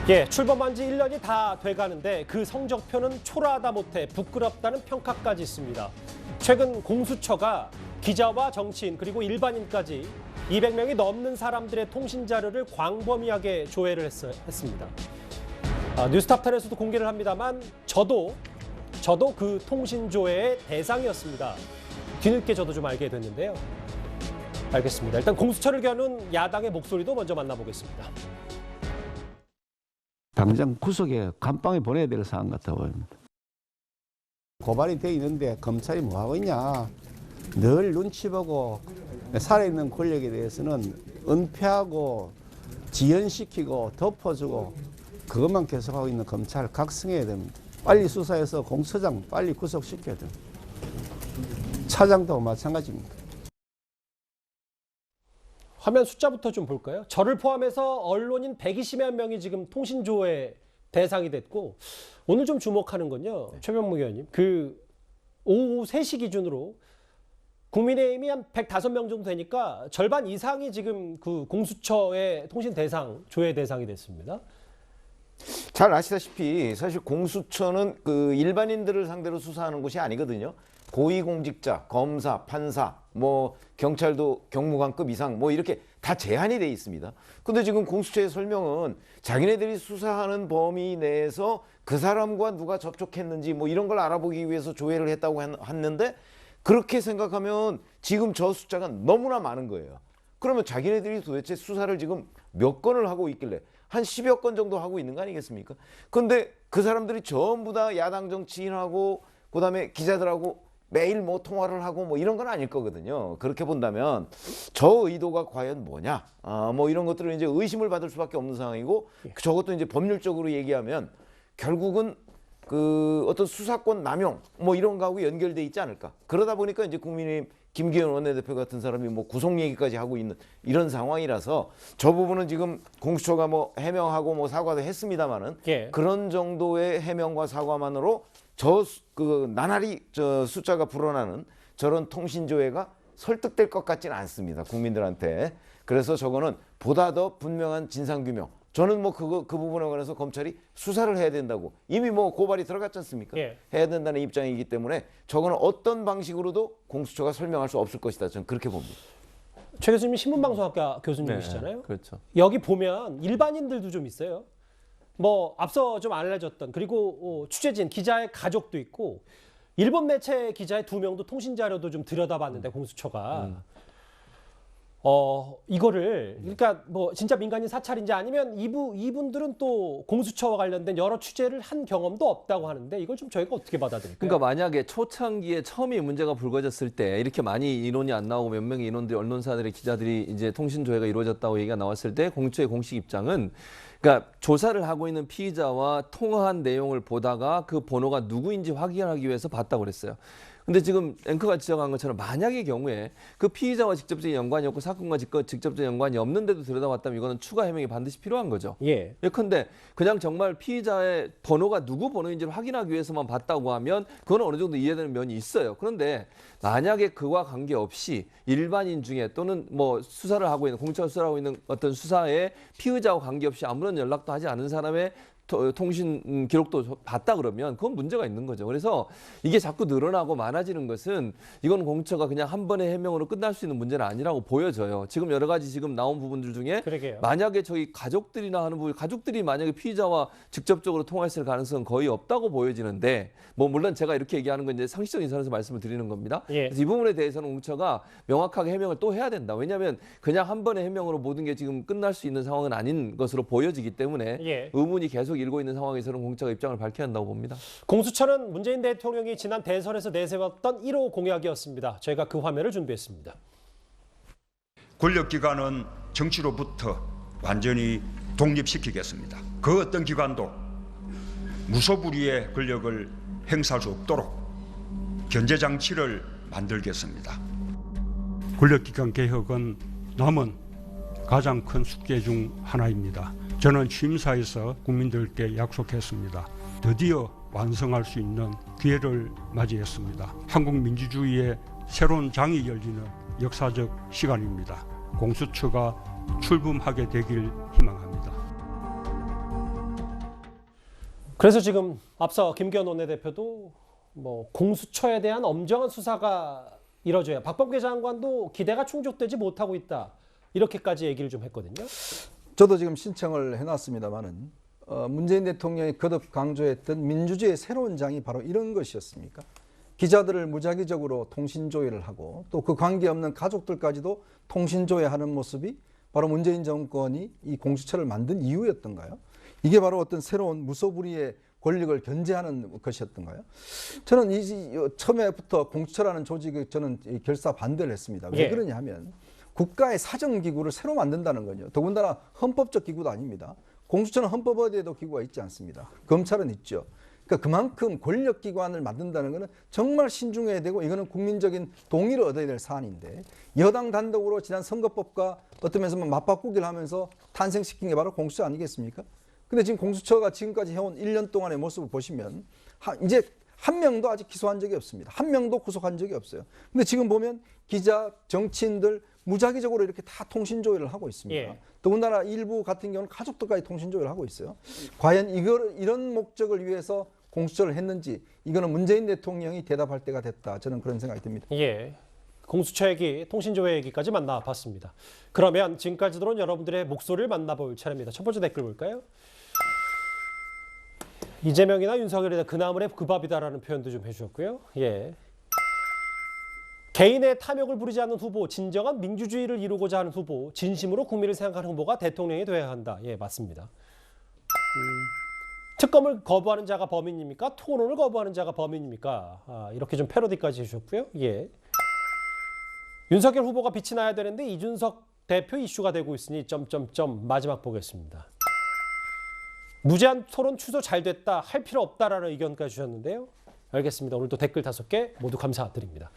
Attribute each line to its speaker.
Speaker 1: 예, 출범한 지 1년이 다 돼가는데 그 성적표는 초라하다 못해 부끄럽다는 평가까지 있습니다. 최근 공수처가 기자와 정치인 그리고 일반인까지 200명이 넘는 사람들의 통신 자료를 광범위하게 조회를 했습니다. 뉴스탑10에서도 공개를 합니다만 저도 그 통신 조회의 대상이었습니다. 뒤늦게 저도 좀 알게 됐는데요. 알겠습니다. 일단 공수처를 겨눈 야당의 목소리도 먼저 만나보겠습니다.
Speaker 2: 당장 구속에 감방에 보내야 될 사안 같아 보입니다.
Speaker 3: 고발이 돼 있는데 검찰이 뭐 하고 있냐. 늘 눈치 보고 살아있는 권력에 대해서는 은폐하고 지연시키고 덮어주고 그것만 계속하고 있는 검찰 각성해야 됩니다. 빨리 수사해서 공처장 빨리 구속시켜야 됩니다. 차장도 마찬가지입니다.
Speaker 1: 화면 숫자부터 좀 볼까요? 저를 포함해서 언론인 120여 명이 지금 통신조회 대상이 됐고 오늘 좀 주목하는 건요. 최병무 의원님. 오후 3시 기준으로 국민의힘이 한 105명 정도 되니까 절반 이상이 지금 그 공수처의 통신 대상, 조회 대상이 됐습니다.
Speaker 4: 잘 아시다시피 사실 공수처는 그 일반인들을 상대로 수사하는 곳이 아니거든요. 고위공직자, 검사, 판사, 뭐 경찰도 경무관급 이상 뭐 이렇게 다 제한이 돼 있습니다. 근데 지금 공수처의 설명은 자기네들이 수사하는 범위 내에서 그 사람과 누가 접촉했는지 뭐 이런 걸 알아보기 위해서 조회를 했다고 했는데 그렇게 생각하면 지금 저 숫자가 너무나 많은 거예요. 그러면 자기네들이 도대체 수사를 지금 몇 건을 하고 있길래 한 10여 건 정도 하고 있는 거 아니겠습니까? 근데 그 사람들이 전부 다 야당 정치인하고 그다음에 기자들하고 매일 뭐 통화를 하고 뭐 이런 건 아닐 거거든요. 그렇게 본다면 저 의도가 과연 뭐냐? 뭐 이런 것들을 이제 의심을 받을 수밖에 없는 상황이고 저것도 이제 법률적으로 얘기하면 결국은 그 어떤 수사권 남용 뭐 이런 거하고 연결돼 있지 않을까? 그러다 보니까 이제 국민의힘 김기현 원내대표 같은 사람이 뭐 구속 얘기까지 하고 있는 이런 상황이라서 저 부분은 지금 공수처가 뭐 해명하고 뭐 사과도 했습니다마는 그런 정도의 해명과 사과만으로 나날이 숫자가 불어나는 저런 통신조회가 설득될 것 같지는 않습니다. 국민들한테. 그래서 저거는 보다 더 분명한 진상규명. 저는 뭐 그 부분에 관해서 검찰이 수사를 해야 된다고 이미 뭐 고발이 들어갔지 않습니까? 해야 된다는 입장이기 때문에 저거는 어떤 방식으로도 공수처가 설명할 수 없을 것이다. 저는 그렇게 봅니다.
Speaker 1: 최 교수님이 신문방송학과 교수님이시잖아요.
Speaker 5: 네, 그렇죠.
Speaker 1: 여기 보면 일반인들도 좀 있어요. 뭐 앞서 좀 알려졌던 그리고 취재진 기자의 가족도 있고 일본 매체 기자의 2명도 통신 자료도 좀 들여다봤는데 공수처가 이거를 그러니까 뭐 진짜 민간인 사찰인지 아니면 이분들은 또 공수처와 관련된 여러 취재를 한 경험도 없다고 하는데 이걸 좀 저희가 어떻게 받아들일까요?
Speaker 5: 그러니까 만약에 초창기에 처음에 문제가 불거졌을 때 이렇게 많이 인원이 안 나오고 몇 명의 인원들이 언론사들의 기자들이 이제 통신 조회가 이루어졌다고 얘기가 나왔을 때 공수처의 공식 입장은 그러니까 조사를 하고 있는 피의자와 통화한 내용을 보다가 그 번호가 누구인지 확인하기 위해서 봤다고 그랬어요. 근데 지금 앵커가 지적한 것처럼 만약의 경우에 그 피의자와 직접적인 연관이 없고 사건과 직접적인 연관이 없는데도 들여다봤다면 이거는 추가 해명이 반드시 필요한 거죠. 예컨대 그냥 정말 피의자의 번호가 누구 번호인지를 확인하기 위해서만 봤다고 하면 그건 어느 정도 이해되는 면이 있어요. 그런데 만약에 그와 관계없이 일반인 중에 또는 뭐 수사를 하고 있는 공처가 수사를 하고 있는 어떤 수사에 피의자와 관계없이 아무런 연락도 하지 않은 사람의 통신 기록도 봤다 그러면 그건 문제가 있는 거죠. 그래서 이게 자꾸 늘어나고 많아지는 것은 이건 공처가 그냥 한 번의 해명으로 끝날 수 있는 문제는 아니라고 보여져요. 지금 여러 가지 지금 나온 부분들 중에 만약에 저희 가족들이나 하는 부분, 가족들이 만약에 피의자와 직접적으로 통화했을 가능성은 거의 없다고 보여지는데 뭐 물론 제가 이렇게 얘기하는 건 이제 상식적인 선에서 말씀을 드리는 겁니다. 그래서 이 부분에 대해서는 공처가 명확하게 해명을 또 해야 된다. 왜냐하면 그냥 한 번의 해명으로 모든 게 지금 끝날 수 있는 상황은 아닌 것으로 보여지기 때문에 의문이 계속 일고 있는 상황에서는 공처가 입장을 밝혀야 한다고 봅니다.
Speaker 1: 공수처는 문재인 대통령이 지난 대선에서 내세웠던 1호 공약이었습니다. 저희가 그 화면을 준비했습니다.
Speaker 6: 권력기관은 정치로부터 완전히 독립시키겠습니다. 그 어떤 기관도 무소불위의 권력을 행사할 수 없도록 견제장치를 만들겠습니다.
Speaker 7: 권력기관 개혁은 남은 가장 큰 숙제 중 하나입니다. 저는 취임사에서 국민들께 약속했습니다. 드디어 완성할 수 있는 기회를 맞이했습니다. 한국 민주주의의 새로운 장이 열리는 역사적 시간입니다. 공수처가 출범하게 되길 희망합니다.
Speaker 1: 그래서 지금 앞서 김기현 원내대표도 뭐 공수처에 대한 엄정한 수사가 이뤄져야 박범계 장관도 기대가 충족되지 못하고 있다. 이렇게까지 얘기를 좀 했거든요.
Speaker 8: 저도 지금 신청을 해놨습니다만은 문재인 대통령이 거듭 강조했던 민주주의의 새로운 장이 바로 이런 것이었습니까? 기자들을 무작위적으로 통신조회를 하고 또 그 관계없는 가족들까지도 통신조회하는 모습이 바로 문재인 정권이 이 공수처를 만든 이유였던가요? 이게 바로 어떤 새로운 무소불위의 권력을 견제하는 것이었던가요? 저는 처음에부터 공수처라는 조직을 저는 결사 반대를 했습니다. 왜 그러냐 하면 국가의 사정기구를 새로 만든다는 거죠. 더군다나 헌법적 기구도 아닙니다. 공수처는 헌법 어디에도 기구가 있지 않습니다. 검찰은 있죠. 그러니까 그만큼 권력기관을 만든다는 것은 정말 신중해야 되고 이거는 국민적인 동의를 얻어야 될 사안인데 여당 단독으로 지난 선거법과 어떤 면에서 맞바꾸기를 하면서 탄생시킨 게 바로 공수처 아니겠습니까? 근데 지금 공수처가 지금까지 해온 1년 동안의 모습을 보시면 이제 한 명도 아직 기소한 적이 없습니다. 한 명도 구속한 적이 없어요. 근데 지금 보면 기자, 정치인들 무작위적으로 이렇게 다 통신조회를 하고 있습니다.
Speaker 1: 예.
Speaker 8: 더군다나 일부 같은 경우는 가족들까지 통신조회를 하고 있어요. 과연 이런 목적을 위해서 공수처를 했는지 이거는 문재인 대통령이 대답할 때가 됐다. 저는 그런 생각이 듭니다.
Speaker 1: 예. 공수처 얘기, 통신조회 얘기까지 만나봤습니다. 그러면 지금까지 들어온 여러분들의 목소리를 만나볼 차례입니다. 첫 번째 댓글 볼까요? 이재명이나 윤석열에 대해 그나물의 그 밥이다라는 표현도 좀 해주셨고요. 예. 개인의 탐욕을 부리지 않는 후보, 진정한 민주주의를 이루고자 하는 후보, 진심으로 국민을 생각하는 후보가 대통령이 되어야 한다. 예, 맞습니다. 특검을 거부하는 자가 범인입니까? 토론을 거부하는 자가 범인입니까? 이렇게 좀 패러디까지 해주셨고요. 예. 윤석열 후보가 빛이 나야 되는데 이준석 대표 이슈가 되고 있으니 점점점 마지막 보겠습니다. 무제한 토론 취소 잘 됐다, 할 필요 없다라는 의견까지 주셨는데요. 알겠습니다. 오늘도 댓글 5개 모두 감사드립니다.